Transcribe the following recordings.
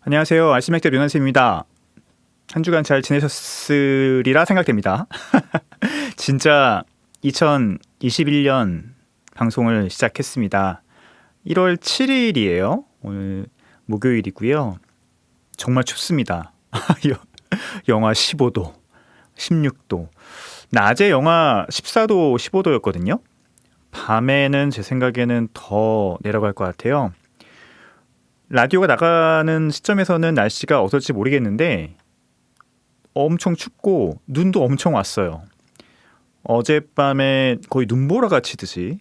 안녕하세요. 알쓸맥자 류난쌤입니다. 한 주간 잘 지내셨으리라 생각됩니다. 진짜 2021년 방송을 시작했습니다. 1월 7일이에요. 오늘 목요일이고요. 정말 춥습니다. 영하 15도, 16도. 낮에 영하 14도, 15도였거든요. 밤에는 제 생각에는 더 내려갈 것 같아요. 라디오가 나가는 시점에서는 날씨가 어떨지 모르겠는데 엄청 춥고 눈도 엄청 왔어요. 어젯밤에 거의 눈보라가 치듯이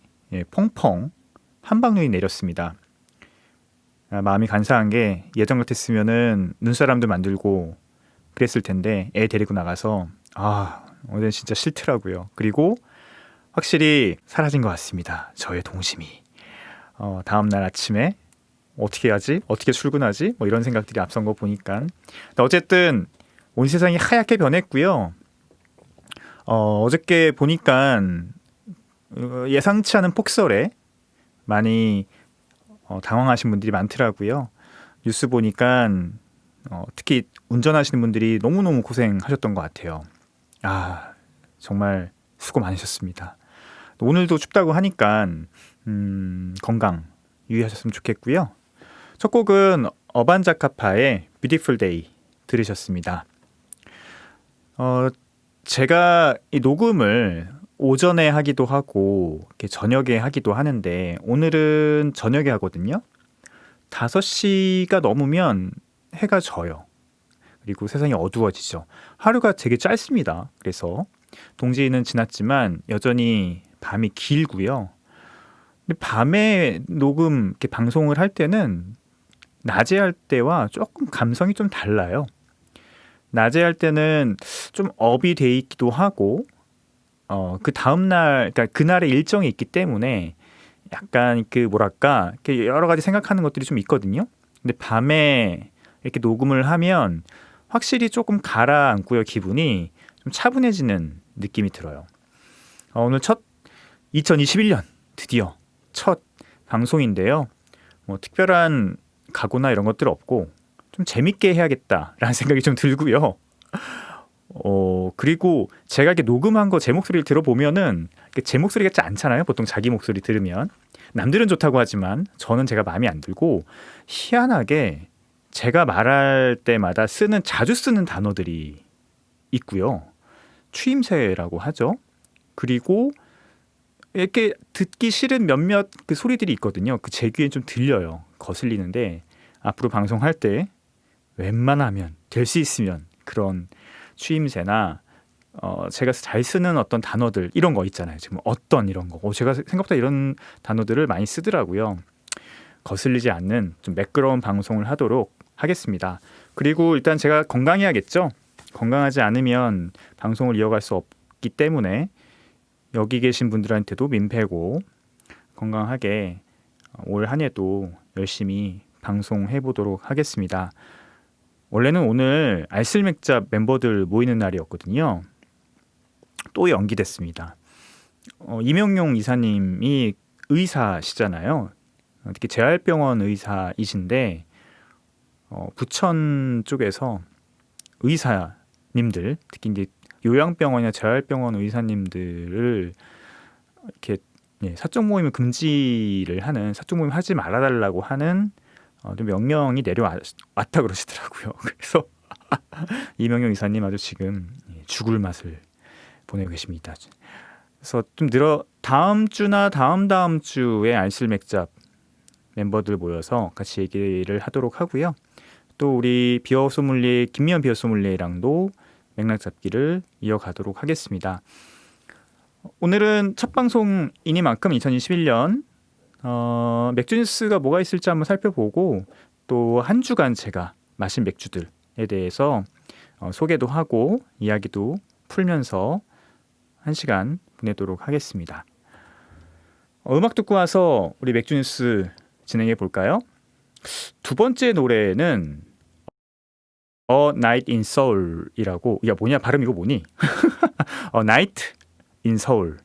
펑펑 한방눈이 내렸습니다. 마음이 간사한 게 예전 같았으면은 눈사람도 만들고 그랬을 텐데 애 데리고 나가서 오늘 진짜 싫더라고요. 그리고 확실히 사라진 것 같습니다. 저의 동심이. 다음날 아침에 어떻게 하지? 어떻게 출근하지? 뭐 이런 생각들이 앞선 거 보니까. 어쨌든 온 세상이 하얗게 변했고요. 어저께 보니까 예상치 않은 폭설에 많이 당황하신 분들이 많더라고요. 뉴스 보니까 특히 운전하시는 분들이 너무너무 고생하셨던 것 같아요. 정말 수고 많으셨습니다. 오늘도 춥다고 하니까 건강 유의하셨으면 좋겠고요. 첫 곡은 어반자카파의 Beautiful Day 들으셨습니다. 제가 이 녹음을 오전에 하기도 하고 이렇게 저녁에 하기도 하는데 오늘은 저녁에 하거든요. 5시가 넘으면 해가 져요. 그리고 세상이 어두워지죠. 하루가 되게 짧습니다. 그래서 동지는 지났지만 여전히 밤이 길고요. 근데 밤에 녹음 이렇게 방송을 할 때는 낮에 할 때와 조금 감성이 좀 달라요. 낮에 할 때는 좀 업이 돼 있기도 하고 그 다음날 그러니까 그날의 일정이 있기 때문에 약간 이렇게 여러 가지 생각하는 것들이 좀 있거든요. 근데 밤에 이렇게 녹음을 하면 확실히 조금 가라앉고요. 기분이 좀 차분해지는 느낌이 들어요. 오늘 2021년 드디어 첫 방송인데요. 뭐 특별한 각오나 이런 것들 없고 좀 재밌게 해야겠다라는 생각이 좀 들고요. 그리고 제가 이렇게 녹음한 거 제 목소리를 들어보면은 제 목소리 같지 않잖아요. 보통 자기 목소리 들으면 남들은 좋다고 하지만 저는 제가 마음에 안 들고 희한하게 제가 말할 때마다 자주 쓰는 단어들이 있고요. 추임새라고 하죠. 그리고 이렇게 듣기 싫은 몇몇 그 소리들이 있거든요. 제 귀엔 좀 들려요. 거슬리는데 앞으로 방송할 때 웬만하면 될 수 있으면 그런 추임새나 제가 잘 쓰는 어떤 단어들 이런 거 있잖아요. 지금 어떤 이런 거. 제가 생각보다 이런 단어들을 많이 쓰더라고요. 거슬리지 않는 좀 매끄러운 방송을 하도록 하겠습니다. 그리고 일단 제가 건강해야겠죠. 건강하지 않으면 방송을 이어갈 수 없기 때문에 여기 계신 분들한테도 민폐고 건강하게 올 한 해도 열심히 방송해 보도록 하겠습니다. 원래는 오늘 알쓸맥자 멤버들 모이는 날이었거든요. 또 연기됐습니다. 이명용 이사님이 의사시잖아요. 특히 재활병원 의사이신데 부천 쪽에서 의사님들, 특히 이제 요양병원이나 재활병원 의사님들을 이렇게 사적 모임을 금지를 하는, 사적 모임 하지 말아달라고 하는 좀 명령이 내려왔다 그러시더라고요. 그래서 이명용 이사님 아주 지금 죽을 맛을 보내고 계십니다. 그래서 좀 다음 주나 다음 주에 알쓸맥잡 멤버들 모여서 같이 얘기를 하도록 하고요. 또 우리 비어 소믈리에 김미연 비어 소믈리에랑도 맥락 잡기를 이어가도록 하겠습니다. 오늘은 첫 방송이니만큼 2021년 맥주 뉴스가 뭐가 있을지 한번 살펴보고 또 한 주간 제가 마신 맥주들에 대해서 소개도 하고 이야기도 풀면서 1시간 보내도록 하겠습니다. 음악 듣고 와서 우리 맥주 뉴스 진행해 볼까요? 두 번째 노래는 A Night in Seoul이라고, 야 뭐냐 발음 이거 뭐니? A Night in Seoul,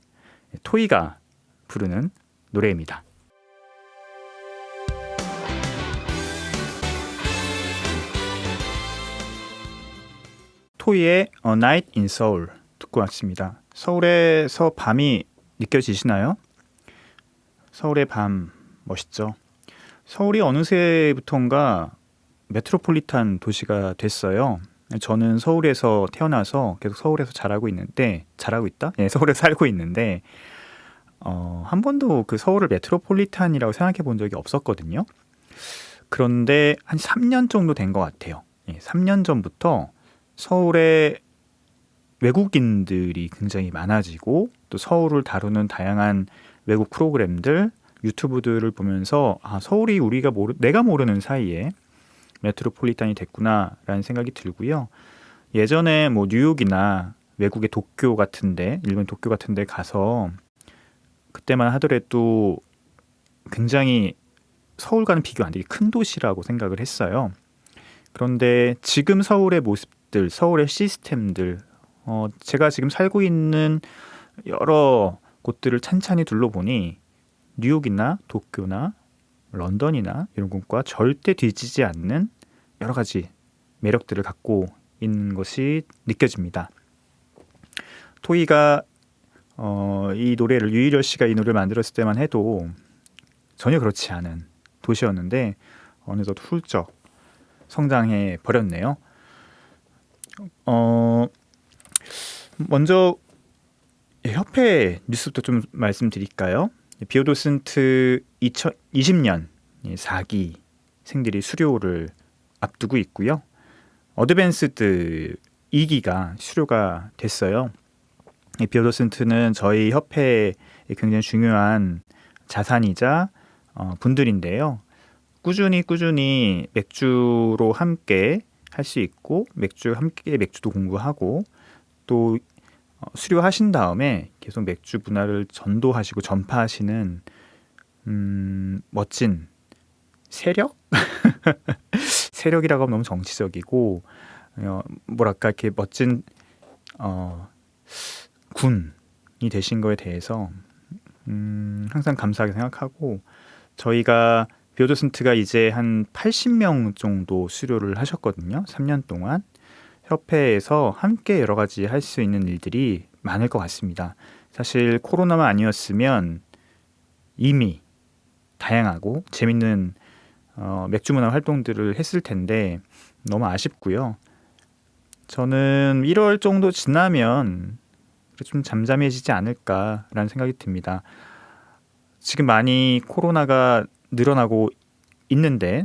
토이가 부르는 노래입니다. 토이의 A Night in Seoul 듣고 왔습니다. 서울에서 밤이 느껴지시나요? 서울의 밤 멋있죠. 서울이 어느새부턴가 메트로폴리탄 도시가 됐어요. 저는 서울에서 태어나서 계속 서울에서 자라고 있다? 예, 서울에서 살고 있는데 한 번도 그 서울을 메트로폴리탄이라고 생각해 본 적이 없었거든요. 그런데 한 3년 정도 된 것 같아요. 예, 3년 전부터 서울에 외국인들이 굉장히 많아지고 또 서울을 다루는 다양한 외국 프로그램들, 유튜브들을 보면서 서울이 내가 모르는 사이에 메트로폴리탄이 됐구나라는 생각이 들고요. 예전에 뭐 뉴욕이나 외국의 도쿄 같은데, 일본 도쿄 같은데 가서 그때만 하더라도 굉장히 서울과는 비교 안 되게 큰 도시라고 생각을 했어요. 그런데 지금 서울의 모습들, 서울의 시스템들, 제가 지금 살고 있는 여러 곳들을 찬찬히 둘러보니 뉴욕이나 도쿄나 런던이나 이런 곳과 절대 뒤지지 않는 여러 가지 매력들을 갖고 있는 것이 느껴집니다. 토이가 이 노래를 유희열 씨가 이 노래를 만들었을 때만 해도 전혀 그렇지 않은 도시였는데 어느덧 훌쩍 성장해 버렸네요. 먼저 협회 뉴스부터 좀 말씀드릴까요? 비오도슨트 2020년 4기 생들이 수료를 앞두고 있고요. 어드밴스드 2기가 수료가 됐어요. 비오도슨트는 저희 협회의 굉장히 중요한 자산이자 분들인데요. 꾸준히 맥주로 함께 할 수 있고 맥주도 공부하고 또 수료하신 다음에 계속 맥주 문화를 전도하시고 전파하시는 멋진 세력? 세력이라고 하면 너무 정치적이고 뭐랄까 이렇게 멋진 군이 되신 거에 대해서 항상 감사하게 생각하고 저희가 비오도슨트가 이제 한 80명 정도 수료를 하셨거든요. 3년 동안. 협회에서 함께 여러 가지 할 수 있는 일들이 많을 것 같습니다. 사실 코로나만 아니었으면 이미 다양하고 재밌는 맥주 문화 활동들을 했을 텐데 너무 아쉽고요. 저는 1월 정도 지나면 좀 잠잠해지지 않을까라는 생각이 듭니다. 지금 많이 코로나가 늘어났는데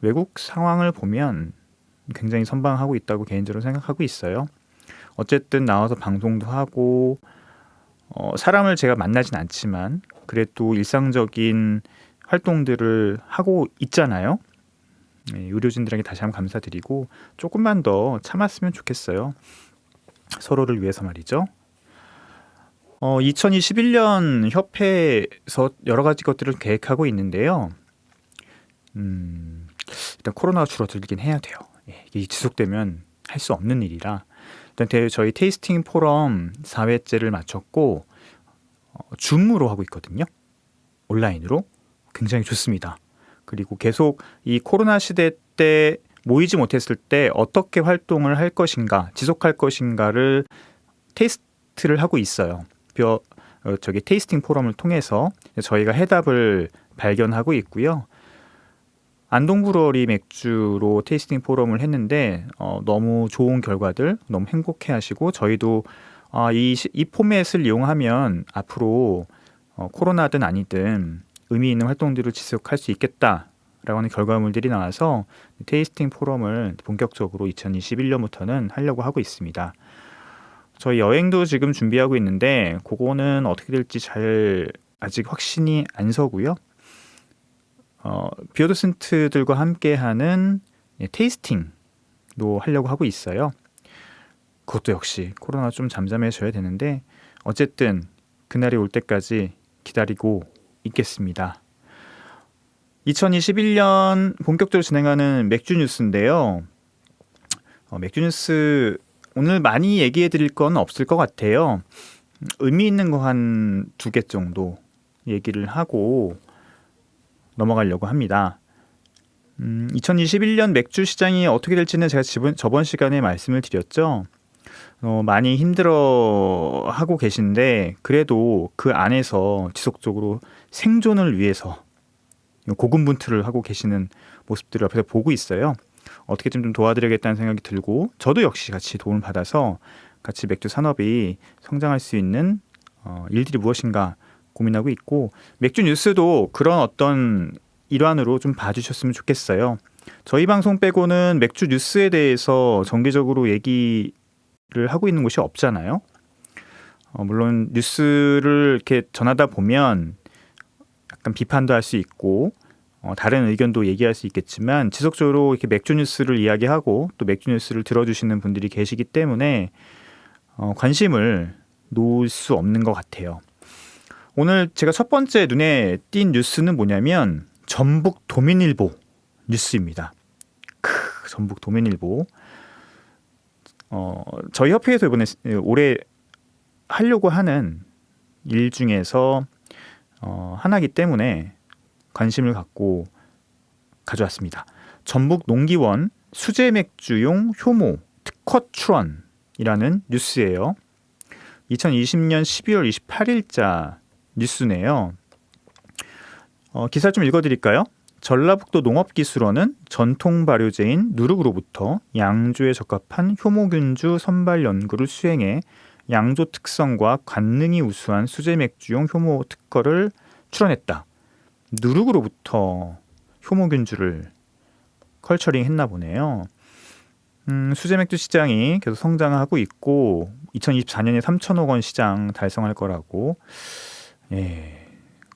외국 상황을 보면 굉장히 선방하고 있다고 개인적으로 생각하고 있어요. 어쨌든 나와서 방송도 하고 사람을 제가 만나진 않지만 그래도 일상적인 활동들을 하고 있잖아요. 의료진들에게 다시 한번 감사드리고 조금만 더 참았으면 좋겠어요. 서로를 위해서 말이죠. 2021년 협회에서 여러 가지 것들을 계획하고 있는데요. 일단 코로나가 줄어들긴 해야 돼요. 이게 지속되면 할 수 없는 일이라 일단 저희 테이스팅 포럼 4회째를 마쳤고 줌으로 하고 있거든요. 온라인으로 굉장히 좋습니다. 그리고 계속 이 코로나 시대 때 모이지 못했을 때 어떻게 활동을 할 것인가, 지속할 것인가를 테스트를 하고 있어요. 테이스팅 포럼을 통해서 저희가 해답을 발견하고 있고요. 안동브루어리 맥주로 테이스팅 포럼을 했는데 너무 좋은 결과들 너무 행복해하시고 저희도 이 포맷을 이용하면 앞으로 코로나든 아니든 의미 있는 활동들을 지속할 수 있겠다라고 하는 결과물들이 나와서 테이스팅 포럼을 본격적으로 2021년부터는 하려고 하고 있습니다. 저희 여행도 지금 준비하고 있는데 그거는 어떻게 될지 아직 확신이 안 서고요. 비오도슨트들과 함께하는 테이스팅도 하려고 하고 있어요. 그것도 역시 코로나 좀 잠잠해져야 되는데 어쨌든 그날이 올 때까지 기다리고 있겠습니다. 2021년 본격적으로 진행하는 맥주 뉴스인데요. 맥주 뉴스 오늘 많이 얘기해 드릴 건 없을 것 같아요. 의미 있는 거 한 2개 정도 얘기를 하고 넘어가려고 합니다. 2021년 맥주 시장이 어떻게 될지는 제가 저번 시간에 말씀을 드렸죠. 많이 힘들어하고 계신데 그래도 그 안에서 지속적으로 생존을 위해서 고군분투를 하고 계시는 모습들을 옆에서 보고 있어요. 어떻게 좀 도와드려야겠다는 생각이 들고 저도 역시 같이 도움을 받아서 같이 맥주 산업이 성장할 수 있는 일들이 무엇인가 고민하고 있고 맥주 뉴스도 그런 어떤 일환으로 좀 봐주셨으면 좋겠어요. 저희 방송 빼고는 맥주 뉴스에 대해서 정기적으로 얘기를 하고 있는 곳이 없잖아요. 물론 뉴스를 이렇게 전하다 보면 약간 비판도 할 수 있고 다른 의견도 얘기할 수 있겠지만 지속적으로 이렇게 맥주 뉴스를 이야기하고 또 맥주 뉴스를 들어주시는 분들이 계시기 때문에 관심을 놓을 수 없는 것 같아요. 오늘 제가 첫 번째 눈에 띈 뉴스는 뭐냐면 전북 도민일보 뉴스입니다. 전북 도민일보. 저희 협회에서 이번에 올해 하려고 하는 일 중에서 하나이기 때문에 관심을 갖고 가져왔습니다. 전북 농기원 수제 맥주용 효모 특허 출원이라는 뉴스예요. 2020년 12월 28일자 뉴스네요. 기사 좀 읽어드릴까요? 전라북도 농업기술원은 전통 발효제인 누룩으로부터 양조에 적합한 효모균주 선발 연구를 수행해 양조 특성과 관능이 우수한 수제 맥주용 효모 특허를 출원했다. 누룩으로부터 효모균주를 컬처링 했나 보네요. 수제 맥주 시장이 계속 성장하고 있고 2024년에 3천억 원 시장 달성할 거라고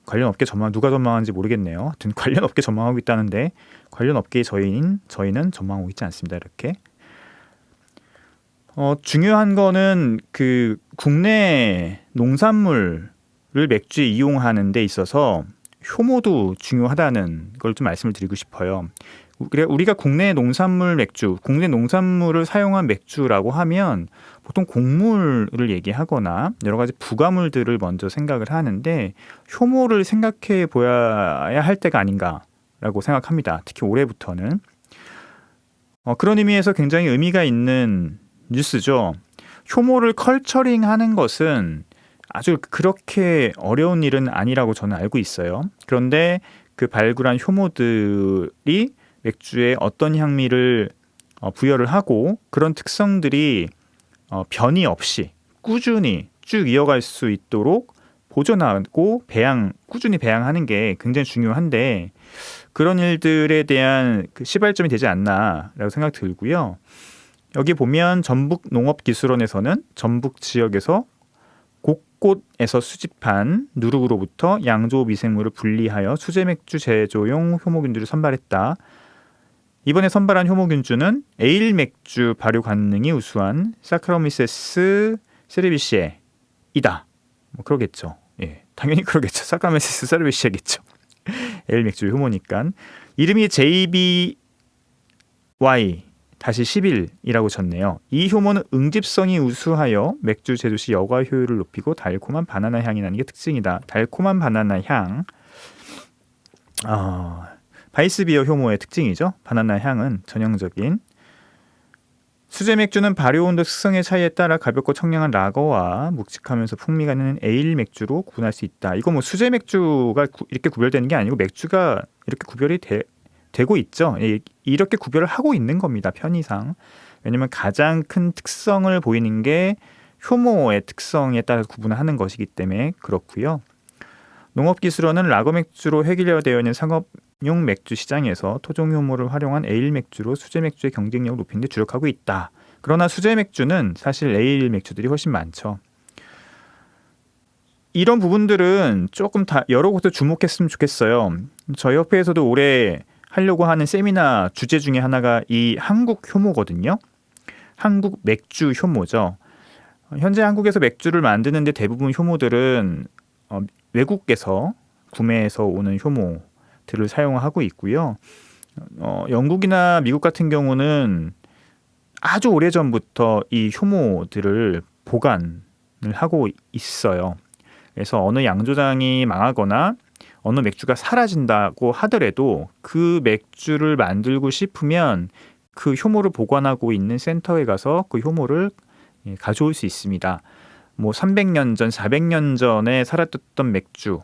관련 업계 전망 누가 전망하는지 모르겠네요. 하여튼 관련 업계 전망하고 있다는데 관련 업계의 저희는 전망하고 있지 않습니다. 이렇게 중요한 거는 그 국내 농산물을 맥주에 이용하는 데 있어서 효모도 중요하다는 걸 좀 말씀을 드리고 싶어요. 우리가 국내 농산물 맥주, 국내 농산물을 사용한 맥주라고 하면 보통 곡물을 얘기하거나 여러 가지 부가물들을 먼저 생각을 하는데 효모를 생각해 보아야 할 때가 아닌가라고 생각합니다. 특히 올해부터는. 그런 의미에서 굉장히 의미가 있는 뉴스죠. 효모를 컬처링하는 것은 아주 그렇게 어려운 일은 아니라고 저는 알고 있어요. 그런데 그 발굴한 효모들이 맥주에 어떤 향미를 부여를 하고 그런 특성들이 변이 없이 꾸준히 쭉 이어갈 수 있도록 보존하고 꾸준히 배양하는 게 굉장히 중요한데 그런 일들에 대한 그 시발점이 되지 않나라고 생각 들고요. 여기 보면 전북농업기술원에서는 전북 지역에서 곳곳에서 수집한 누룩으로부터 양조 미생물을 분리하여 수제 맥주 제조용 효모균주를 선발했다. 이번에 선발한 효모균주는 에일 맥주 발효 관능이 우수한 사카로미세스 세르비시에이다. 그러겠죠. 예, 당연히 그러겠죠. 사카로미세스 세르비시에겠죠. 에일 맥주 효모니까. 이름이 JBY-11이라고 졌네요. 이 효모는 응집성이 우수하여 맥주 제조 시 여과 효율을 높이고 달콤한 바나나 향이 나는 게 특징이다. 달콤한 바나나 향. 바이스비어 효모의 특징이죠. 바나나 향은 전형적인. 수제 맥주는 발효 온도 특성의 차이에 따라 가볍고 청량한 라거와 묵직하면서 풍미가 있는 에일 맥주로 구분할 수 있다. 이거 뭐 수제 맥주가 이렇게 구별되는 게 아니고 맥주가 이렇게 구별이 되고 있죠. 이렇게 구별을 하고 있는 겁니다. 편의상. 왜냐하면 가장 큰 특성을 보이는 게 효모의 특성에 따라서 구분하는 것이기 때문에 그렇고요. 농업기술원은 라거 맥주로 획일화되어 있는 상업용 맥주 시장에서 토종 효모를 활용한 에일 맥주로 수제 맥주의 경쟁력을 높이는 데 주력하고 있다. 그러나 수제 맥주는 사실 에일 맥주들이 훨씬 많죠. 이런 부분들은 조금 다 여러 곳에 주목했으면 좋겠어요. 저희 협회에서도 올해 하려고 하는 세미나 주제 중에 하나가 이 한국 효모거든요. 한국 맥주 효모죠. 현재 한국에서 맥주를 만드는데 대부분 효모들은 외국에서 구매해서 오는 효모들을 사용하고 있고요. 영국이나 미국 같은 경우는 아주 오래전부터 이 효모들을 보관을 하고 있어요. 그래서 어느 양조장이 망하거나 어느 맥주가 사라진다고 하더라도 그 맥주를 만들고 싶으면 그 효모를 보관하고 있는 센터에 가서 그 효모를 가져올 수 있습니다. 뭐 300년 전, 400년 전에 살았던 맥주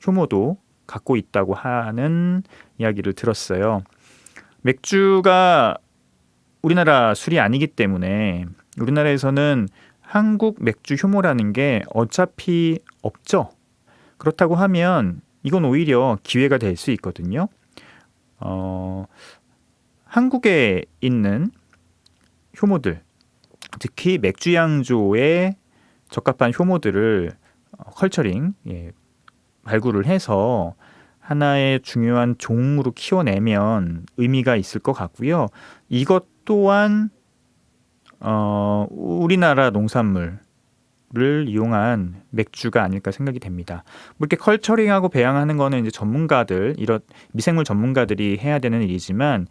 효모도 갖고 있다고 하는 이야기를 들었어요. 맥주가 우리나라 술이 아니기 때문에 우리나라에서는 한국 맥주 효모라는 게 어차피 없죠. 그렇다고 하면 이건 오히려 기회가 될 수 있거든요. 한국에 있는 효모들, 특히 맥주 양조에 적합한 효모들을 컬처링, 발굴을 해서 하나의 중요한 종으로 키워내면 의미가 있을 것 같고요. 이것 또한 우리나라 농산물을 이용한 맥주가 아닐까 생각이 됩니다. 뭐 이렇게 컬처링하고 배양하는 거는 이제 전문가들, 이런 미생물 전문가들이 해야 되는 일이지만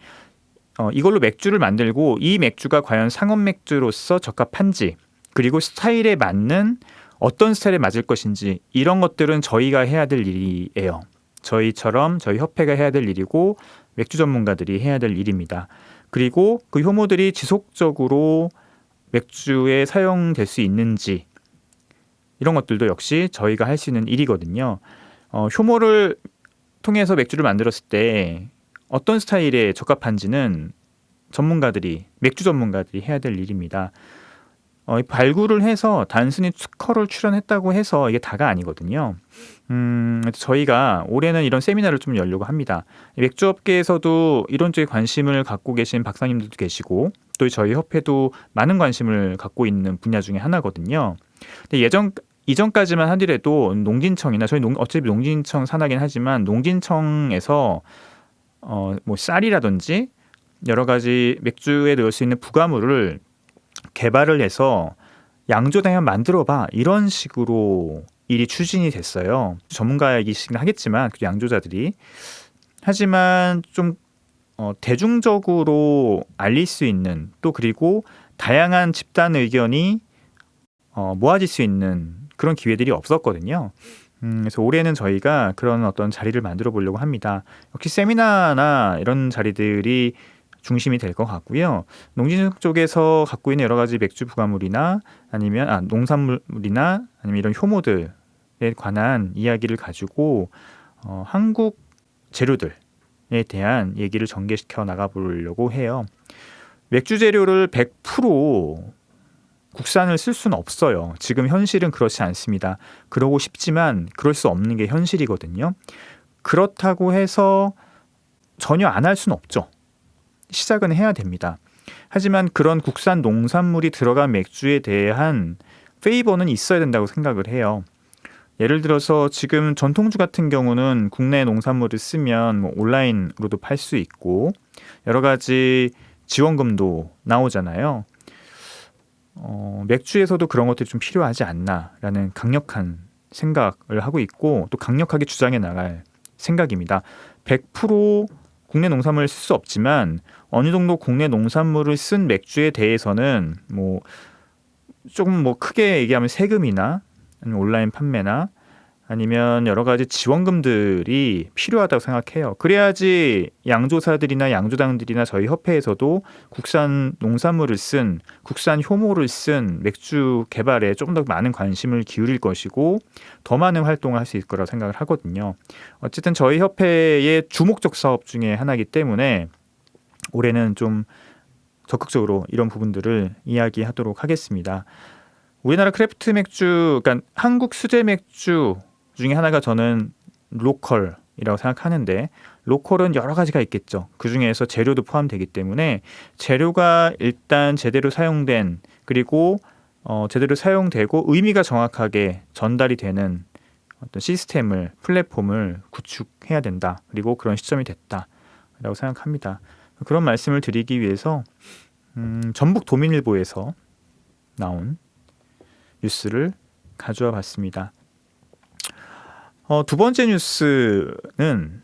이걸로 맥주를 만들고 이 맥주가 과연 상업 맥주로서 적합한지, 그리고 스타일에 맞는 어떤 스타일에 맞을 것인지, 이런 것들은 저희가 해야 될 일이에요. 저희 협회가 해야 될 일이고 맥주 전문가들이 해야 될 일입니다. 그리고 그 효모들이 지속적으로 맥주에 사용될 수 있는지, 이런 것들도 역시 저희가 할 수 있는 일이거든요. 효모를 통해서 맥주를 만들었을 때 어떤 스타일에 적합한지는 맥주 전문가들이 해야 될 일입니다. 발굴을 해서 단순히 특허를 출원했다고 해서 이게 다가 아니거든요. 저희가 올해는 이런 세미나를 좀 열려고 합니다. 맥주업계에서도 이런 쪽에 관심을 갖고 계신 박사님들도 계시고, 또 저희 협회도 많은 관심을 갖고 있는 분야 중에 하나거든요. 근데 이전까지만 하더라도 농진청이나 어차피 농진청 산하긴 하지만 농진청에서 뭐 쌀이라든지 여러 가지 맥주에 넣을 수 있는 부가물을 개발을 해서 양조장에 만들어봐, 이런 식으로 일이 추진이 됐어요. 전문가이긴 하겠지만 그 양조자들이. 하지만 좀 대중적으로 알릴 수 있는, 또 그리고 다양한 집단 의견이 모아질 수 있는 그런 기회들이 없었거든요. 그래서 올해는 저희가 그런 어떤 자리를 만들어 보려고 합니다. 역시 세미나나 이런 자리들이 중심이 될 것 같고요. 농진 쪽에서 갖고 있는 여러 가지 맥주 부가물이나 아니면 농산물이나 아니면 이런 효모들에 관한 이야기를 가지고 한국 재료들에 대한 얘기를 전개시켜 나가보려고 해요. 맥주 재료를 100% 국산을 쓸 수는 없어요. 지금 현실은 그렇지 않습니다. 그러고 싶지만 그럴 수 없는 게 현실이거든요. 그렇다고 해서 전혀 안 할 수는 없죠. 시작은 해야 됩니다. 하지만 그런 국산 농산물이 들어간 맥주에 대한 페이버는 있어야 된다고 생각을 해요. 예를 들어서 지금 전통주 같은 경우는 국내 농산물을 쓰면 뭐 온라인으로도 팔 수 있고 여러 가지 지원금도 나오잖아요. 맥주에서도 그런 것들이 좀 필요하지 않나라는 강력한 생각을 하고 있고, 또 강력하게 주장해 나갈 생각입니다. 100% 국내 농산물을 쓸 수 없지만 어느 정도 국내 농산물을 쓴 맥주에 대해서는 조금 크게 얘기하면 세금이나 아니면 온라인 판매나 아니면 여러 가지 지원금들이 필요하다고 생각해요. 그래야지 양조사들이나 양조장들이나 저희 협회에서도 국산 농산물을 쓴, 국산 효모를 쓴 맥주 개발에 조금 더 많은 관심을 기울일 것이고 더 많은 활동을 할 수 있을 거라고 생각을 하거든요. 어쨌든 저희 협회의 주목적 사업 중에 하나이기 때문에 올해는 좀 적극적으로 이런 부분들을 이야기하도록 하겠습니다. 우리나라 크래프트 맥주, 그러니까 한국 수제 맥주 중에 하나가 저는 로컬이라고 생각하는데, 로컬은 여러 가지가 있겠죠. 그 중에서 재료도 포함되기 때문에 재료가 일단 제대로 사용된, 그리고 제대로 사용되고 의미가 정확하게 전달이 되는 어떤 시스템을, 플랫폼을 구축해야 된다. 그리고 그런 시점이 됐다라고 생각합니다. 그런 말씀을 드리기 위해서 전북 도민일보에서 나온 뉴스를 가져와 봤습니다. 두 번째 뉴스는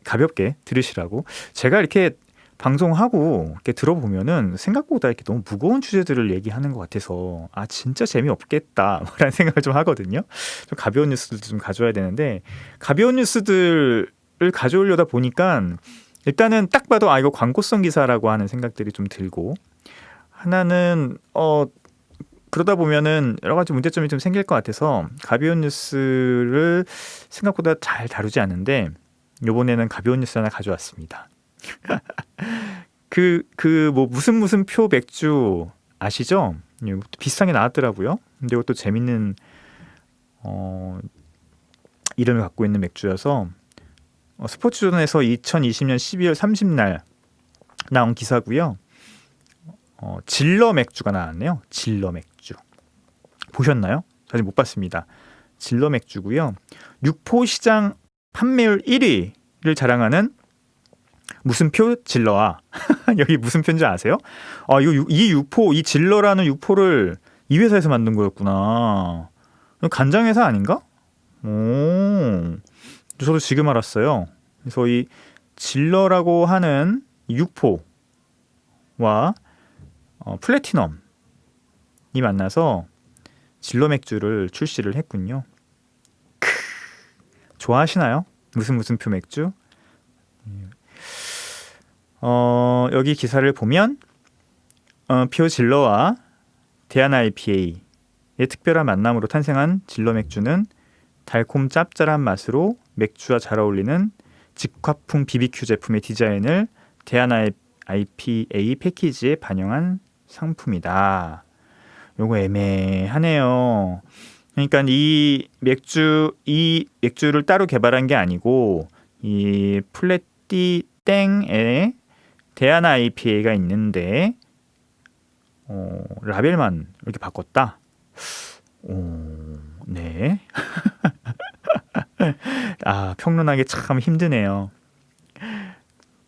가볍게 들으시라고, 제가 이렇게 방송하고 이렇게 들어보면은 생각보다 이렇게 너무 무거운 주제들을 얘기하는 것 같아서 진짜 재미없겠다 라는 생각을 좀 하거든요. 좀 가벼운 뉴스들도 좀 가져와야 되는데 가벼운 뉴스들을 가져오려다 보니까 일단은 딱 봐도 이거 광고성 기사라고 하는 생각들이 좀 들고, 하나는 그러다 보면은 여러 가지 문제점이 좀 생길 것 같아서 가벼운 뉴스를 생각보다 잘 다루지 않는데 이번에는 가벼운 뉴스 하나 가져왔습니다. 뭐 무슨 표 맥주 아시죠? 비슷한 게 나왔더라고요. 근데 이것도 재밌는 이름을 갖고 있는 맥주여서 스포츠존에서 2020년 12월 30날 나온 기사고요. 질러 맥주가 나왔네요. 질러 맥주 보셨나요? 아직 못 봤습니다. 질러 맥주고요. 육포 시장 판매율 1위를 자랑하는 무슨 표 질러아. 여기 무슨 표인지 아세요? 이 육포, 이 질러라는 육포를 이 회사에서 만든 거였구나. 간장 회사 아닌가? 저도 지금 알았어요. 그래서 이 질러라고 하는 육포와 플래티넘이 만나서 질러 맥주를 출시를 했군요. 좋아하시나요? 무슨 표 맥주? 여기 기사를 보면 표 질러와 대한 IPA의 특별한 만남으로 탄생한 질러 맥주는 달콤 짭짤한 맛으로 맥주와 잘 어울리는 직화풍 BBQ 제품의 디자인을 대한 IPA 패키지에 반영한 상품이다. 요거 애매하네요. 그러니까 이 맥주를 따로 개발한 게 아니고 이 플래티 땡에 대한 IPA가 있는데 라벨만 이렇게 바꿨다. 네. 평론하기 참 힘드네요.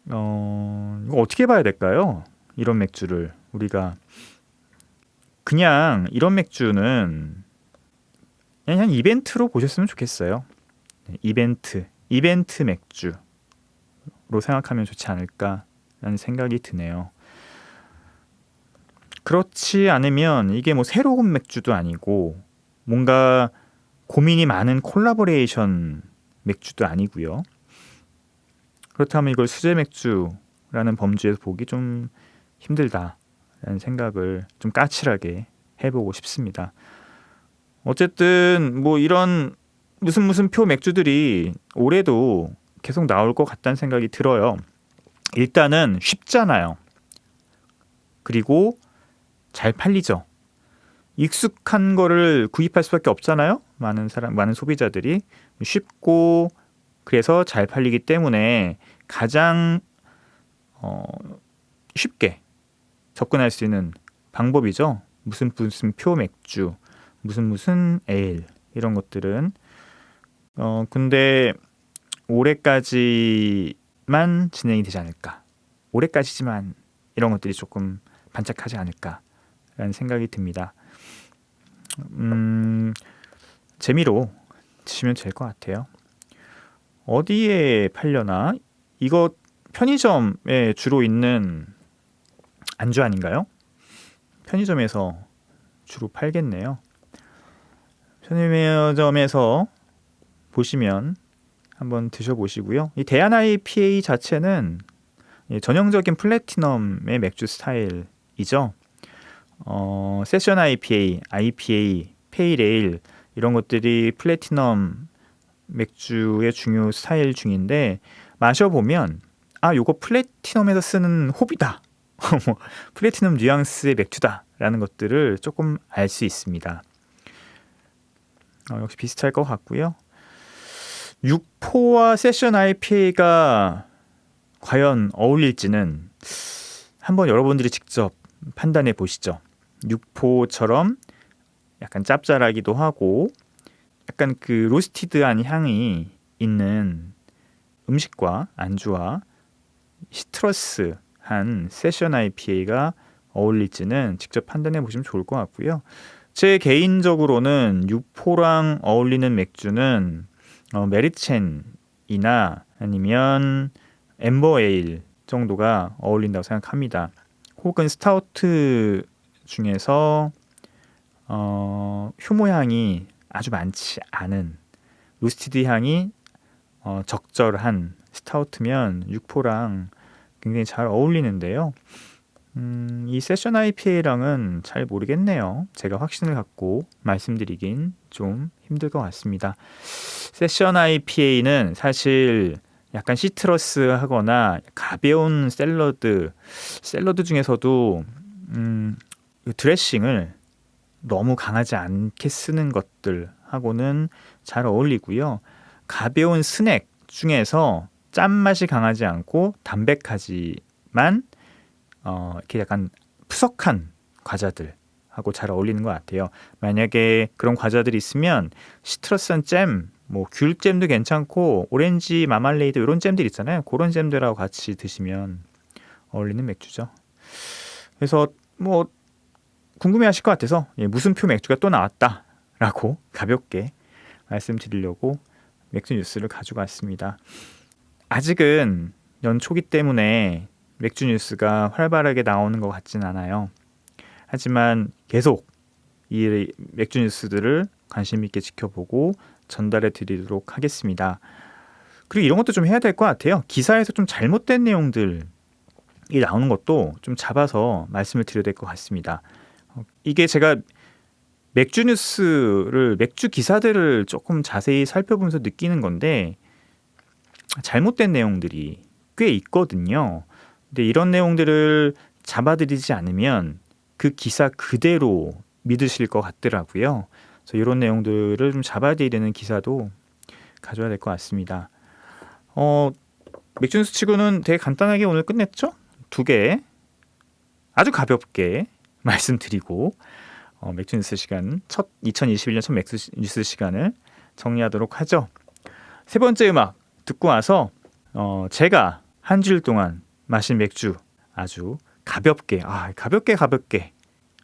이거 어떻게 봐야 될까요? 이런 맥주를 우리가 그냥 이런 맥주는 그냥 이벤트로 보셨으면 좋겠어요. 이벤트 맥주로 생각하면 좋지 않을까라는 생각이 드네요. 그렇지 않으면 이게 뭐 새로운 맥주도 아니고 뭔가 고민이 많은 콜라보레이션 맥주도 아니고요. 그렇다면 이걸 수제 맥주라는 범주에서 보기 좀 힘들다라는 생각을 좀 까칠하게 해보고 싶습니다. 어쨌든 뭐 이런 무슨 표 맥주들이 올해도 계속 나올 것 같다는 생각이 들어요. 일단은 쉽잖아요. 그리고 잘 팔리죠. 익숙한 거를 구입할 수밖에 없잖아요. 많은 소비자들이 쉽고 그래서 잘 팔리기 때문에 가장 쉽게 접근할 수 있는 방법이죠. 무슨 표 맥주, 무슨 에일 이런 것들은 근데 올해까지만 진행이 되지 않을까. 올해까지지만 이런 것들이 조금 반짝하지 않을까라는 생각이 듭니다. 재미로 드시면 될 것 같아요. 어디에 팔려나? 이거 편의점에 주로 있는 안주 아닌가요? 편의점에서 주로 팔겠네요. 편의점에서 보시면 한번 드셔보시고요. 이 대한 IPA 자체는 전형적인 플래티넘의 맥주 스타일이죠. 세션 IPA, IPA, 페일 에일 이런 것들이 플래티넘 맥주의 중요 스타일 중인데 마셔보면 요거 플래티넘에서 쓰는 홉이다. 플래티넘 뉘앙스의 맥주다 라는 것들을 조금 알 수 있습니다. 역시 비슷할 것 같고요. 6포와 세션 IPA가 과연 어울릴지는 한번 여러분들이 직접 판단해 보시죠. 6포처럼 약간 짭짤하기도 하고 약간 그 로스티드한 향이 있는 음식과 안주와 시트러스한 세션 IPA가 어울릴지는 직접 판단해 보시면 좋을 것 같고요. 제 개인적으로는 6포랑 어울리는 맥주는 메리첸이나 아니면 엠버 에일 정도가 어울린다고 생각합니다. 혹은 스타우트 중에서 효모 향이 아주 많지 않은 루스티드 향이 적절한 스타우트면 6포랑 굉장히 잘 어울리는데요. 이 세션 IPA랑은 잘 모르겠네요. 제가 확신을 갖고 말씀드리긴 좀 힘들 것 같습니다. 세션 IPA는 사실 약간 시트러스하거나 가벼운 샐러드 중에서도 드레싱을 너무 강하지 않게 쓰는 것들하고는 잘 어울리고요. 가벼운 스낵 중에서 짠맛이 강하지 않고 담백하지만 이렇게 약간 푸석한 과자들하고 잘 어울리는 것 같아요. 만약에 그런 과자들이 있으면 시트러스한 잼, 뭐 귤잼도 괜찮고 오렌지 마말레이드 이런 잼들 있잖아요. 그런 잼들하고 같이 드시면 어울리는 맥주죠. 그래서 뭐 궁금해하실 것 같아서 무슨표 맥주가 또 나왔다라고 가볍게 말씀드리려고 맥주 뉴스를 가지고 왔습니다. 아직은 연초기 때문에 맥주 뉴스가 활발하게 나오는 것 같진 않아요. 하지만 계속 이 맥주 뉴스들을 관심 있게 지켜보고 전달해 드리도록 하겠습니다. 그리고 이런 것도 좀 해야 될 것 같아요. 기사에서 좀 잘못된 내용들이 나오는 것도 좀 잡아서 말씀을 드려야 될 것 같습니다. 이게 제가 맥주 뉴스를, 맥주 기사들을 조금 자세히 살펴보면서 느끼는 건데 잘못된 내용들이 꽤 있거든요. 근데 이런 내용들을 잡아드리지 않으면 그 기사 그대로 믿으실 것 같더라고요. 그래서 이런 내용들을 좀 잡아드리는 기사도 가져야 될 것 같습니다. 맥주 뉴스 치고는 되게 간단하게 오늘 끝냈죠? 2개 아주 가볍게 말씀드리고 맥주 뉴스 시간 2021년 첫 맥주 뉴스 시간을 정리하도록 하죠. 세 번째 음악 듣고 와서 제가 한 주일 동안 마신 맥주 아주 가볍게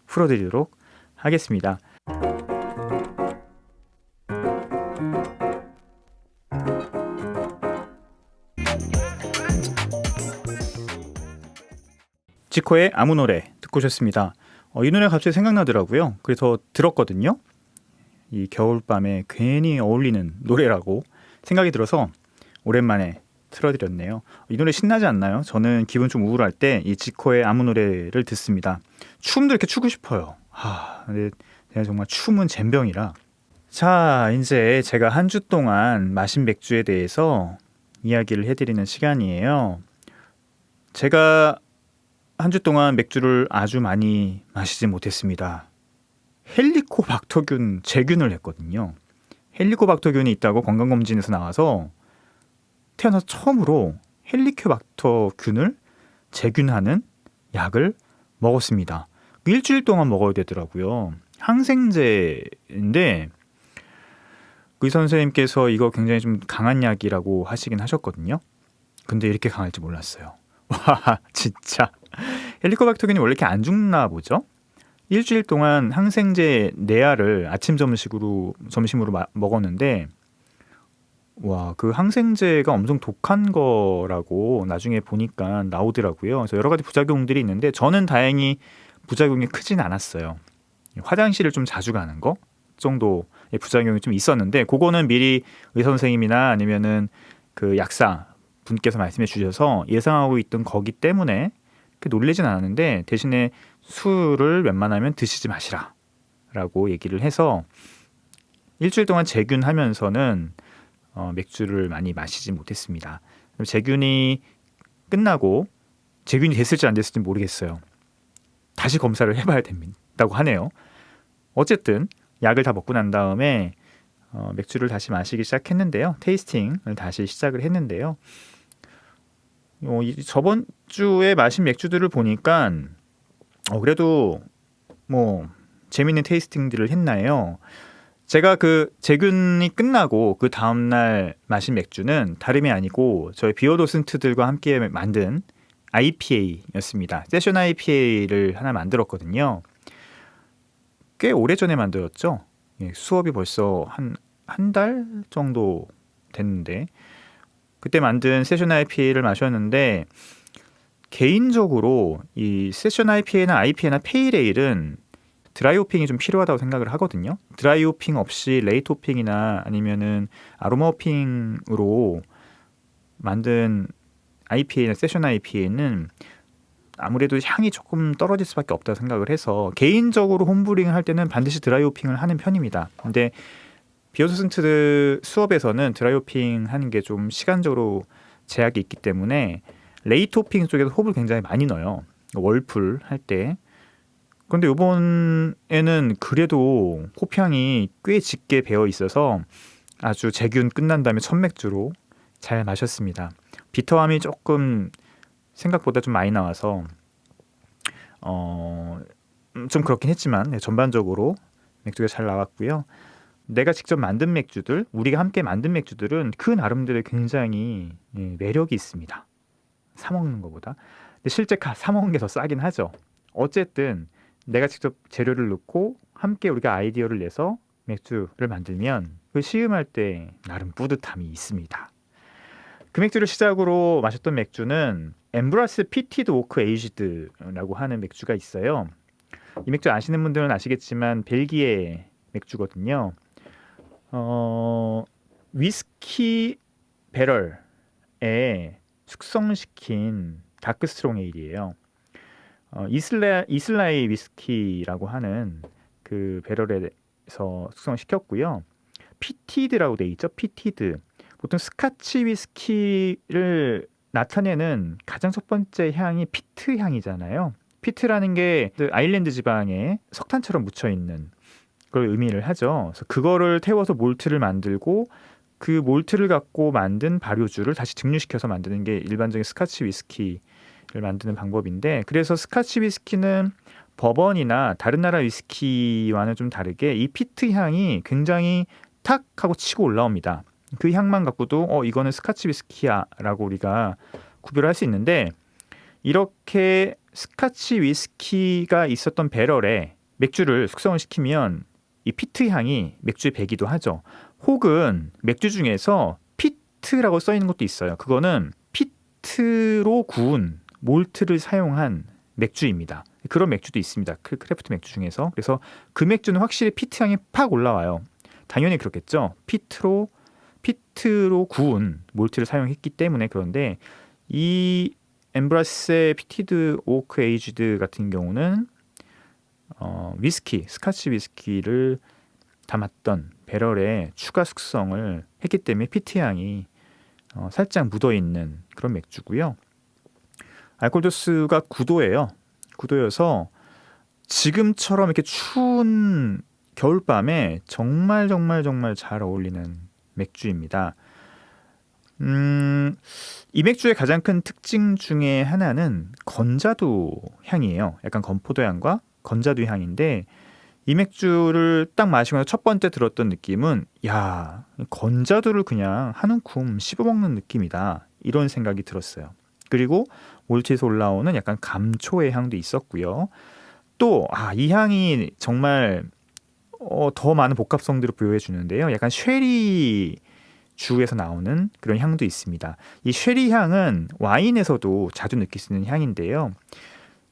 풀어드리도록 하겠습니다. 지코의 아무 노래 듣고 오셨습니다. 이 노래 갑자기 생각나더라고요. 그래서 들었거든요. 이 겨울밤에 괜히 어울리는 노래라고 생각이 들어서 오랜만에 틀어드렸네요. 이 노래 신나지 않나요? 저는 기분 좀 우울할 때 이 지코의 아무 노래를 듣습니다. 춤도 이렇게 추고 싶어요. 근데 제가 정말 춤은 젬병이라. 자, 이제 제가 한 주 동안 마신 맥주에 대해서 이야기를 해드리는 시간이에요. 제가 한 주 동안 맥주를 아주 많이 마시지 못했습니다. 헬리코박터균 재균을 했거든요. 헬리코박터균이 있다고 건강검진에서 나와서 태어나서 처음으로 헬리코박터균을 재균하는 약을 먹었습니다. 일주일 동안 먹어야 되더라고요. 항생제인데 의사 선생님께서 이거 굉장히 좀 강한 약이라고 하시긴 하셨거든요. 근데 이렇게 강할 줄 몰랐어요. 와, 진짜 헬리코박터균이 원래 이렇게 안 죽나 보죠? 일주일 동안 항생제 4알을 아침 점심으로 먹었는데 와, 그 항생제가 엄청 독한 거라고 나중에 보니까 나오더라고요. 그래서 여러 가지 부작용들이 있는데 저는 다행히 부작용이 크진 않았어요. 화장실을 좀 자주 가는 거 정도의 부작용이 좀 있었는데 그거는 미리 의사 선생님이나 아니면은 그 약사 분께서 말씀해 주셔서 예상하고 있던 거기 때문에 놀라진 않았는데 대신에 술을 웬만하면 드시지 마시라 라고 얘기를 해서 일주일 동안 재균하면서는 맥주를 많이 마시지 못했습니다. 재균이 끝나고 재균이 됐을지 안 됐을지 모르겠어요. 다시 검사를 해봐야 된다고 하네요. 어쨌든 약을 다 먹고 난 다음에 맥주를 다시 마시기 시작했는데요. 테이스팅을 다시 시작을 했는데요. 저번 주에 마신 맥주들을 보니까 그래도 뭐 재밌는 테이스팅들을 했나요? 제가 그 재균이 끝나고 그 다음날 마신 맥주는 다름이 아니고 저희 비오도슨트들과 함께 만든 IPA였습니다. 세션 IPA를 하나 만들었거든요. 꽤 오래전에 만들었죠. 수업이 벌써 한 달 정도 됐는데 그때 만든 세션 IPA를 마셨는데 개인적으로 이 세션 IPA나 IPA나 페일에일은 드라이 호핑이 좀 필요하다고 생각을 하거든요. 드라이 호핑 없이 레이트 호핑이나 아니면은 아로마 호핑으로 만든 IPA나 세션 IPA는 아무래도 향이 조금 떨어질 수밖에 없다고 생각을 해서 개인적으로 홈브링을 할 때는 반드시 드라이 호핑을 하는 편입니다. 근데 비어서센트 수업에서는 드라이 호핑 하는 게 좀 시간적으로 제약이 있기 때문에 레이트 호핑 쪽에서 홉을 굉장히 많이 넣어요. 월풀 할 때. 그런데 이번에는 그래도 홉향이 꽤 짙게 배어 있어서 아주 제균 끝난 다음에 첫 맥주로 잘 마셨습니다. 비터함이 조금 생각보다 좀 많이 나와서 좀 그렇긴 했지만 전반적으로 맥주가 잘 나왔고요. 내가 직접 만든 맥주들, 우리가 함께 만든 맥주들은 그 나름대로 굉장히 매력이 있습니다. 사 먹는 것보다. 근데 실제 사 먹는 게 더 싸긴 하죠. 어쨌든 내가 직접 재료를 넣고 함께 우리가 아이디어를 내서 맥주를 만들면 그 시음할 때 나름 뿌듯함이 있습니다. 그 맥주를 시작으로 마셨던 맥주는 엠브라스 피티드 오크 에이지드라고 하는 맥주가 있어요. 이 맥주 아시는 분들은 아시겠지만 벨기에 맥주거든요. 위스키 배럴에 숙성시킨 다크 스트롱 에일이에요. 이슬라이 위스키라고 하는 그 배럴에서 숙성시켰고요. 피티드라고 돼 있죠. 피티드. 보통 스카치 위스키를 나타내는 가장 첫 번째 향이 피트 향이잖아요. 피트라는 게 아일랜드 지방에 석탄처럼 묻혀 있는 걸 의미를 하죠. 그래서 그거를 태워서 몰트를 만들고 그 몰트를 갖고 만든 발효주를 다시 증류시켜서 만드는 게 일반적인 스카치 위스키를 만드는 방법인데, 그래서 스카치 위스키는 버번이나 다른 나라 위스키와는 좀 다르게 이 피트 향이 굉장히 탁 하고 치고 올라옵니다. 그 향만 갖고도 이거는 스카치 위스키야라고 우리가 구별할 수 있는데, 이렇게 스카치 위스키가 있었던 배럴에 맥주를 숙성을 시키면 이 피트 향이 맥주에 배기도 하죠. 혹은 맥주 중에서 피트라고 써 있는 것도 있어요. 그거는 피트로 구운 몰트를 사용한 맥주입니다. 그런 맥주도 있습니다. 크래프트 맥주 중에서. 그래서 그 맥주는 확실히 피트 향이 팍 올라와요. 당연히 그렇겠죠. 피트로 구운 몰트를 사용했기 때문에. 그런데 이 엠브라스의 피티드 오크 에이지드 같은 경우는 스카치 위스키를 담았던 배럴에 추가 숙성을 했기 때문에 피트 향이 살짝 묻어있는 그런 맥주고요. 알코올 도수가 9도예요. 9도여서 지금처럼 이렇게 추운 겨울밤에 정말 잘 어울리는 맥주입니다. 이 맥주의 가장 큰 특징 중에 하나는 건자두 향이에요. 약간 건포도 향과 건자두 향인데, 이 맥주를 딱 마시고 첫 번째 들었던 느낌은 건자두를 그냥 한 움큼 씹어먹는 느낌이다, 이런 생각이 들었어요. 그리고 몰트에서 올라오는 약간 감초의 향도 있었고요. 또 이 향이 정말 더 많은 복합성들을 부여해 주는데요. 약간 쉐리 주에서 나오는 그런 향도 있습니다. 이 쉐리 향은 와인에서도 자주 느낄 수 있는 향인데요.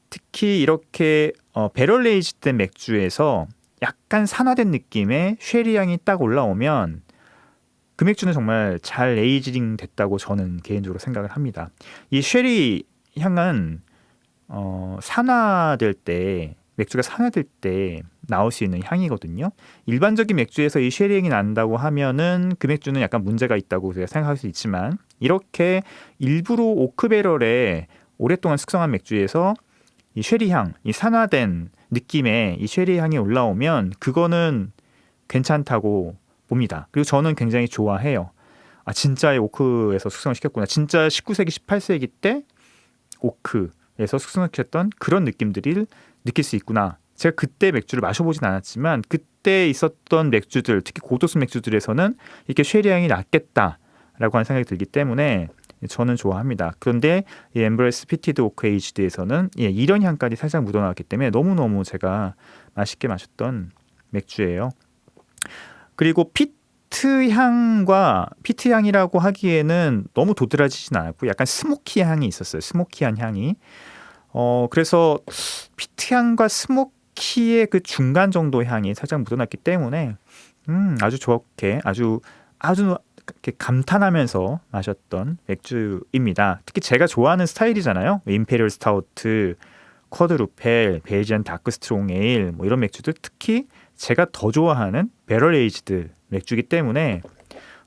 특히 이렇게 배럴 에이지된 맥주에서 약간 산화된 느낌의 쉐리 향이 딱 올라오면 그 맥주는 정말 잘 에이징 됐다고 저는 개인적으로 생각을 합니다. 이 쉐리 향은 맥주가 산화될 때 나올 수 있는 향이거든요. 일반적인 맥주에서 이 쉐리 향이 난다고 하면은 그 맥주는 약간 문제가 있다고 제가 생각할 수 있지만, 이렇게 일부러 오크 배럴에 오랫동안 숙성한 맥주에서 이 쉐리 향, 이 산화된 느낌의 이 쉐리 향이 올라오면 그거는 괜찮다고 봅니다. 그리고 저는 굉장히 좋아해요. 진짜 오크에서 숙성을 시켰구나. 진짜 19세기, 18세기 때 오크에서 숙성을 시켰던 그런 느낌들을 느낄 수 있구나. 제가 그때 맥주를 마셔보진 않았지만 그때 있었던 맥주들, 특히 고도수 맥주들에서는 이렇게 쉐리 향이 낫겠다라고 하는 생각이 들기 때문에 저는 좋아합니다. 그런데 이 엠브레스 피티드 오크 에이지드에서는 이런 향까지 살짝 묻어나왔기 때문에 너무너무 제가 맛있게 마셨던 맥주예요. 그리고 피트 향이라고 하기에는 너무 도드라지진 않았고 약간 스모키 향이 있었어요. 스모키한 향이. 그래서 피트 향과 스모키의 그 중간 정도 향이 살짝 묻어났기 때문에 아주 좋게 아주 이렇게 감탄하면서 마셨던 맥주입니다. 특히 제가 좋아하는 스타일이잖아요. 임페리얼 스타우트, 쿼드루펠, 벨지안 다크 스트롱 에일 뭐 이런 맥주들, 특히 제가 더 좋아하는 배럴 에이지드 맥주기 때문에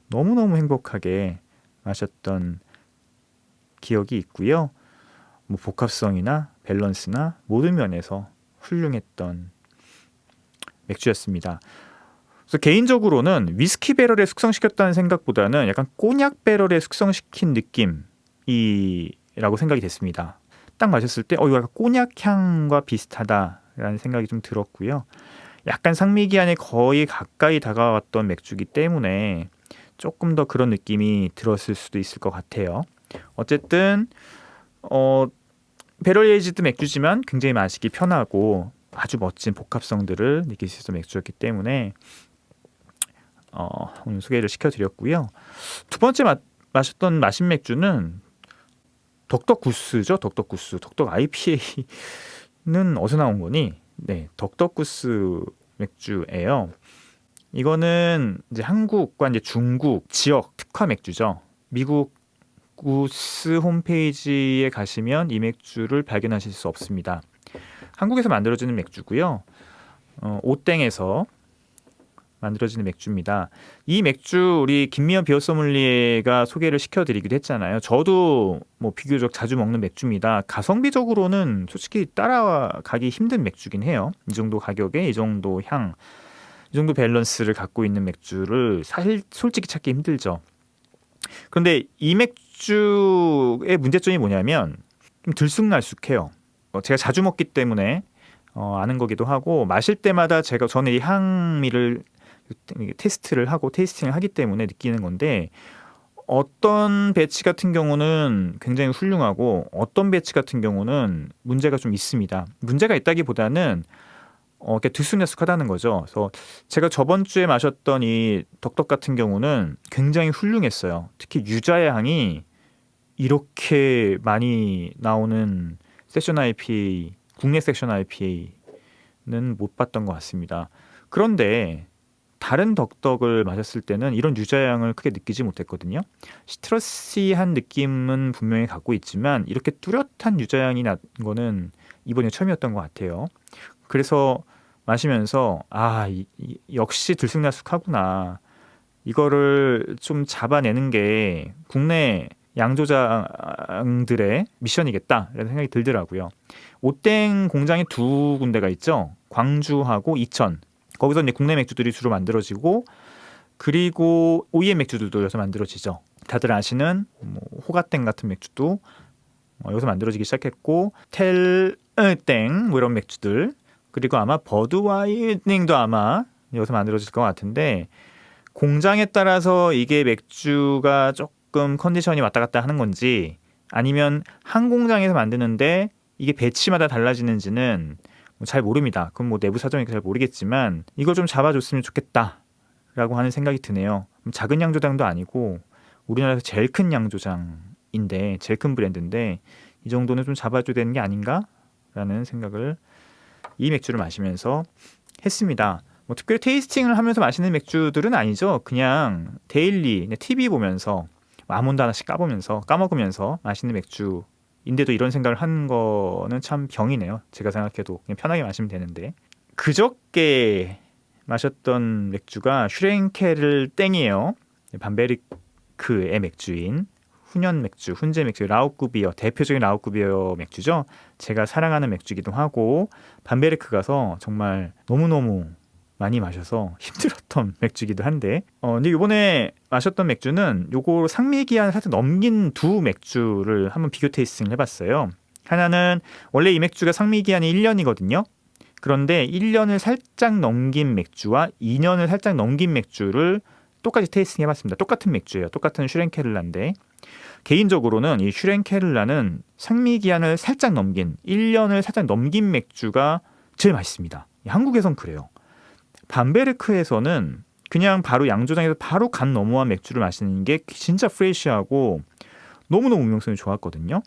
너무너무 행복하게 마셨던 기억이 있고요. 뭐 복합성이나 밸런스나 모든 면에서 훌륭했던 맥주였습니다. 그래서 개인적으로는 위스키 배럴에 숙성시켰다는 생각보다는 약간 꼬냑 배럴에 숙성시킨 느낌이라고 생각이 됐습니다. 딱 마셨을 때 이거 약간 꼬냑 향과 비슷하다라는 생각이 좀 들었고요. 약간 상미기한에 거의 가까이 다가왔던 맥주기 때문에 조금 더 그런 느낌이 들었을 수도 있을 것 같아요. 어쨌든 배럴 에이지드 맥주지만 굉장히 마시기 편하고 아주 멋진 복합성들을 느낄 수 있는 맥주였기 때문에 오늘 소개를 시켜드렸고요. 두 번째 마셨던 마신 맥주는 덕덕구스죠. 덕덕구스. 덕덕 IPA는 어디서 나온 거니? 네, 덕덕구스 맥주예요. 이거는 이제 한국과 이제 중국 지역 특화 맥주죠. 미국 구스 홈페이지에 가시면 이 맥주를 발견하실 수 없습니다. 한국에서 만들어지는 맥주고요. 오땡에서 만들어지는 맥주입니다. 이 맥주 우리 김미연 비어 소믈리에가 소개를 시켜드리기도 했잖아요. 저도 뭐 비교적 자주 먹는 맥주입니다. 가성비적으로는 솔직히 따라가기 힘든 맥주긴 해요. 이 정도 가격에 이 정도 향, 이 정도 밸런스를 갖고 있는 맥주를 사실 솔직히 찾기 힘들죠. 그런데 이 맥주의 문제점이 뭐냐면 좀 들쑥날쑥해요. 제가 자주 먹기 때문에 아는 거기도 하고, 마실 때마다 저는 이 향미를 테스팅을 하기 때문에 느끼는 건데, 어떤 배치 같은 경우는 굉장히 훌륭하고 어떤 배치 같은 경우는 문제가 좀 있습니다. 문제가 있다기보다는 이렇게 들쑥날쑥하다는 거죠. 그래서 제가 저번 주에 마셨던 이 덕덕 같은 경우는 굉장히 훌륭했어요. 특히 유자 향이 이렇게 많이 나오는 세션 IPA, 국내 세션 IPA는 못 봤던 것 같습니다. 그런데 다른 덕덕을 마셨을 때는 이런 유자향을 크게 느끼지 못했거든요. 시트러시한 느낌은 분명히 갖고 있지만 이렇게 뚜렷한 유자향이 난 거는 이번이 처음이었던 것 같아요. 그래서 마시면서 역시 들쑥날쑥하구나. 이거를 좀 잡아내는 게 국내 양조장들의 미션이겠다라는 생각이 들더라고요. 오땡 공장이 두 군데가 있죠. 광주하고 이천. 거기서 이제 국내 맥주들이 주로 만들어지고, 그리고 OEM 맥주들도 여기서 만들어지죠. 다들 아시는 호가땡 같은 맥주도 여기서 만들어지기 시작했고, 텔땡 뭐 이런 맥주들, 그리고 아마 버드와이닝도 아마 여기서 만들어질 것 같은데, 공장에 따라서 이게 맥주가 조금 컨디션이 왔다 갔다 하는 건지, 아니면 한 공장에서 만드는데 이게 배치마다 달라지는지는 잘 모릅니다. 그건 뭐 내부 사정이니까 잘 모르겠지만 이걸 좀 잡아줬으면 좋겠다라고 하는 생각이 드네요. 작은 양조장도 아니고 우리나라에서 제일 큰 양조장인데, 제일 큰 브랜드인데 이 정도는 좀 잡아줘야 되는 게 아닌가라는 생각을 이 맥주를 마시면서 했습니다. 뭐 특별히 테이스팅을 하면서 마시는 맥주들은 아니죠. 그냥 데일리 TV 보면서 아몬드 하나씩 까먹으면서 마시는 맥주인데도 이런 생각을 한 거는 참 병이네요. 제가 생각해도 그냥 편하게 마시면 되는데. 그저께 마셨던 맥주가 슈랭케를 땡이에요. 밤베르크의 맥주인 훈제 맥주, 라우쿠비어, 대표적인 라우쿠비어 맥주죠. 제가 사랑하는 맥주기도 하고, 밤베르크 가서 정말 너무너무 많이 마셔서 힘들었던 맥주기도 한데, 근데 이번에 마셨던 맥주는 요거 상미기한 살짝 넘긴 두 맥주를 한번 비교 테이스팅을 해봤어요. 하나는 원래 이 맥주가 상미기한이 1년이거든요. 그런데 1년을 살짝 넘긴 맥주와 2년을 살짝 넘긴 맥주를 똑같이 테이스팅 해봤습니다. 똑같은 맥주예요. 똑같은 슈랭케를라인데, 개인적으로는 이 슈랭케를라는 상미기한을 살짝 넘긴, 1년을 살짝 넘긴 맥주가 제일 맛있습니다. 한국에선 그래요. 밤베르크에서는 그냥 바로 양조장에서 바로 간 넘어간 맥주를 마시는 게 진짜 프레시하고 너무너무 음용성이 좋았거든요.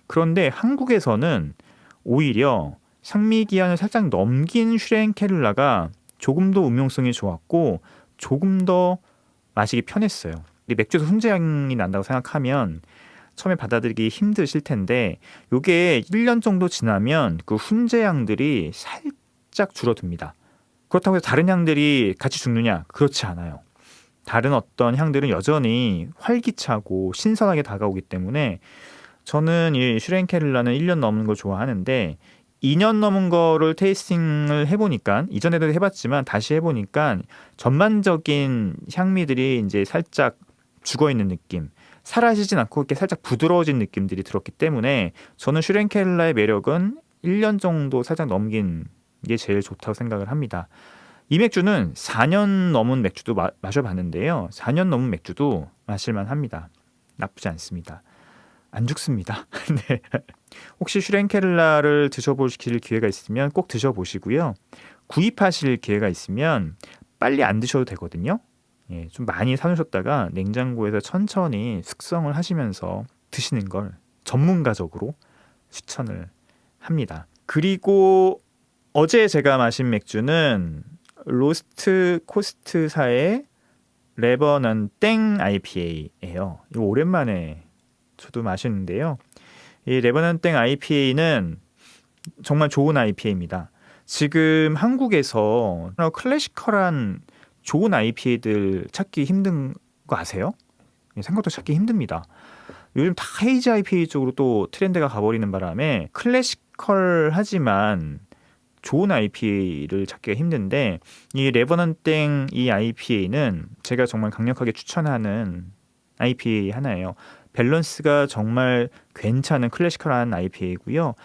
그런데 한국에서는 오히려 상미기한을 살짝 넘긴 슈렌케를라가 조금 더 음용성이 좋았고 조금 더 마시기 편했어요. 맥주에서 훈제향이 난다고 생각하면 처음에 받아들이기 힘드실 텐데 이게 1년 정도 지나면 그 훈제향들이 살짝 줄어듭니다. 그렇다고 해서 다른 향들이 같이 죽느냐? 그렇지 않아요. 다른 어떤 향들은 여전히 활기차고 신선하게 다가오기 때문에 저는 이 슈렌케를라는 1년 넘은 걸 좋아하는데 2년 넘은 거를 테이스팅을 해보니까 이전에도 해봤지만 다시 해보니까 전반적인 향미들이 이제 살짝 죽어있는 느낌, 사라지진 않고 이렇게 살짝 부드러워진 느낌들이 들었기 때문에 저는 슈렌케를라의 매력은 1년 정도 살짝 넘긴 게 제일 좋다고 생각을 합니다. 이 맥주는 4년 넘은 맥주도 마셔봤는데요. 4년 넘은 맥주도 마실만 합니다. 나쁘지 않습니다. 안 죽습니다. 네. 혹시 슈렌케를라를 드셔보실 기회가 있으면 꼭 드셔보시고요. 구입하실 기회가 있으면 빨리 안 드셔도 되거든요. 예, 좀 많이 사놓으셨다가 냉장고에서 천천히 숙성을 하시면서 드시는 걸 전문가적으로 추천을 합니다. 그리고 어제 제가 마신 맥주는 로스트 코스트사의 레버넌 땡 IPA예요. 이거 오랜만에 저도 마시는데요. 이 레버넌 땡 IPA는 정말 좋은 IPA입니다. 지금 한국에서 클래시컬한 좋은 IPA들 찾기 힘든 거 아세요? 생각도 찾기 힘듭니다. 요즘 다 헤이즈 IPA 쪽으로 또 트렌드가 가버리는 바람에 클래시컬하지만 좋은 IPA를 찾기가 힘든데 이 레버넌 땡 이 IPA는 제가 정말 강력하게 추천하는 IPA 하나예요. 밸런스가 정말 괜찮은 클래시컬한 IPA고요.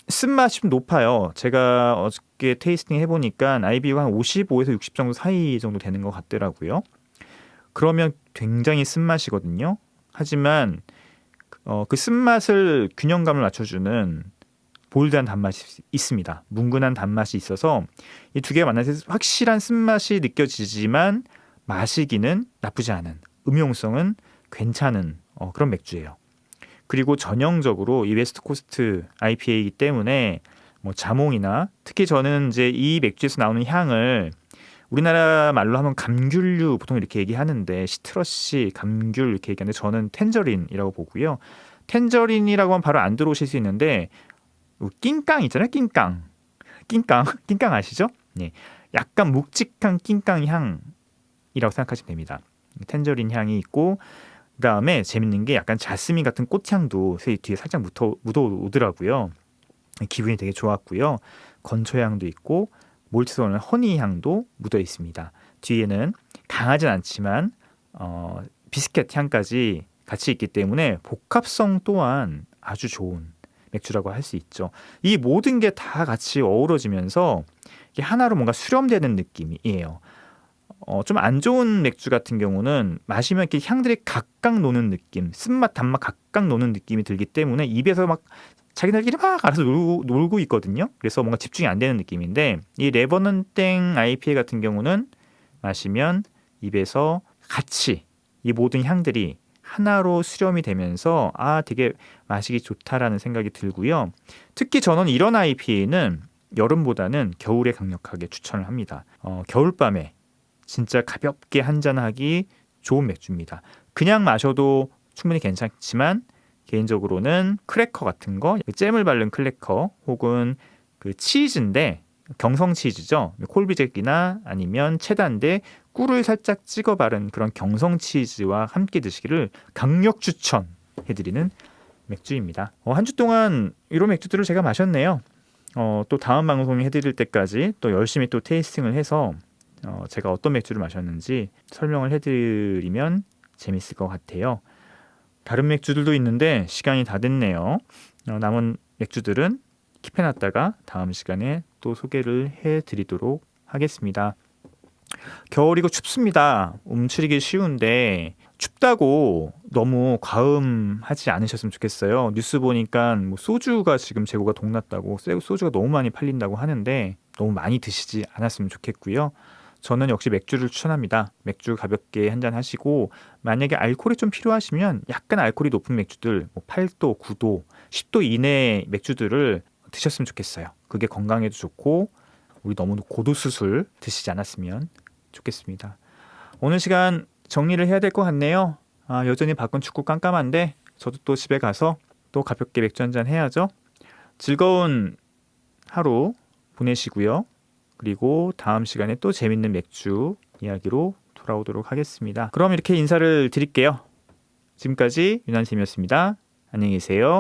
쓴맛이 좀 높아요. 제가 어저께 테이스팅 해보니까 IBU가 한 55에서 60 정도 사이 정도 되는 것 같더라고요. 그러면 굉장히 쓴맛이거든요. 하지만 그 쓴맛을 균형감을 맞춰주는 볼드한 단맛이 있습니다. 뭉근한 단맛이 있어서 이 두 개가 만나서 확실한 쓴맛이 느껴지지만 마시기는 나쁘지 않은, 음용성은 괜찮은 그런 맥주예요. 그리고 전형적으로 이 웨스트 코스트 IPA이기 때문에 뭐 자몽이나 특히 저는 이제 이 맥주에서 나오는 향을 우리나라 말로 하면 감귤류 보통 이렇게 얘기하는데 시트러시, 감귤 이렇게 얘기하는데 저는 텐저린이라고 보고요. 텐저린이라고 하면 바로 안 들어오실 수 있는데 낑깡 있잖아요. 낑깡 아시죠? 네, 약간 묵직한 낑깡 향이라고 생각하시면 됩니다. 텐저린 향이 있고 그 다음에 재밌는 게 약간 자스민 같은 꽃향도 뒤에 살짝 묻어오더라고요. 기분이 되게 좋았고요. 건초향도 있고 몰트선은 허니 향도 묻어 있습니다. 뒤에는 강하진 않지만 비스켓 향까지 같이 있기 때문에 복합성 또한 아주 좋은 맥주라고 할 수 있죠. 이 모든 게 다 같이 어우러지면서 이게 하나로 뭔가 수렴되는 느낌이에요. 좀 안 좋은 맥주 같은 경우는 마시면 이렇게 향들이 각각 노는 느낌, 쓴맛, 단맛 각각 노는 느낌이 들기 때문에 입에서 막 자기들끼리 막 알아서 놀고 있거든요. 그래서 뭔가 집중이 안 되는 느낌인데 이 레버넌 땡 IPA 같은 경우는 마시면 입에서 같이 이 모든 향들이 하나로 수렴이 되면서 되게 마시기 좋다라는 생각이 들고요. 특히 저는 이런 IPA는 여름보다는 겨울에 강력하게 추천을 합니다. 겨울밤에 진짜 가볍게 한잔하기 좋은 맥주입니다. 그냥 마셔도 충분히 괜찮지만 개인적으로는 크래커 같은 거, 잼을 바른 크래커 혹은 그 치즈인데 경성 치즈죠. 콜비잭이나 아니면 체다인데 꿀을 살짝 찍어 바른 그런 경성 치즈와 함께 드시기를 강력 추천해드리는 맥주입니다. 한 주 동안 이런 맥주들을 제가 마셨네요. 또 다음 방송 해드릴 때까지 또 열심히 또 테이스팅을 해서 제가 어떤 맥주를 마셨는지 설명을 해드리면 재밌을 것 같아요. 다른 맥주들도 있는데 시간이 다 됐네요. 남은 맥주들은 킵해놨다가 다음 시간에 또 소개를 해드리도록 하겠습니다. 겨울이고 춥습니다. 움츠리기 쉬운데 춥다고 너무 과음하지 않으셨으면 좋겠어요. 뉴스 보니까 뭐 소주가 지금 재고가 동났다고 소주가 너무 많이 팔린다고 하는데 너무 많이 드시지 않았으면 좋겠고요. 저는 역시 맥주를 추천합니다. 맥주 가볍게 한잔 하시고 만약에 알코올이 좀 필요하시면 약간 알코올이 높은 맥주들 8도, 9도, 10도 이내의 맥주들을 드셨으면 좋겠어요. 그게 건강에도 좋고 우리 너무 고도수 술 드시지 않았으면 좋겠습니다. 오늘 시간 정리를 해야 될 것 같네요. 여전히 밖은 춥고 깜깜한데 저도 또 집에 가서 또 가볍게 맥주 한잔 해야죠. 즐거운 하루 보내시고요. 그리고 다음 시간에 또 재밌는 맥주 이야기로 돌아오도록 하겠습니다. 그럼 이렇게 인사를 드릴게요. 지금까지 유난쌤이었습니다. 안녕히 계세요.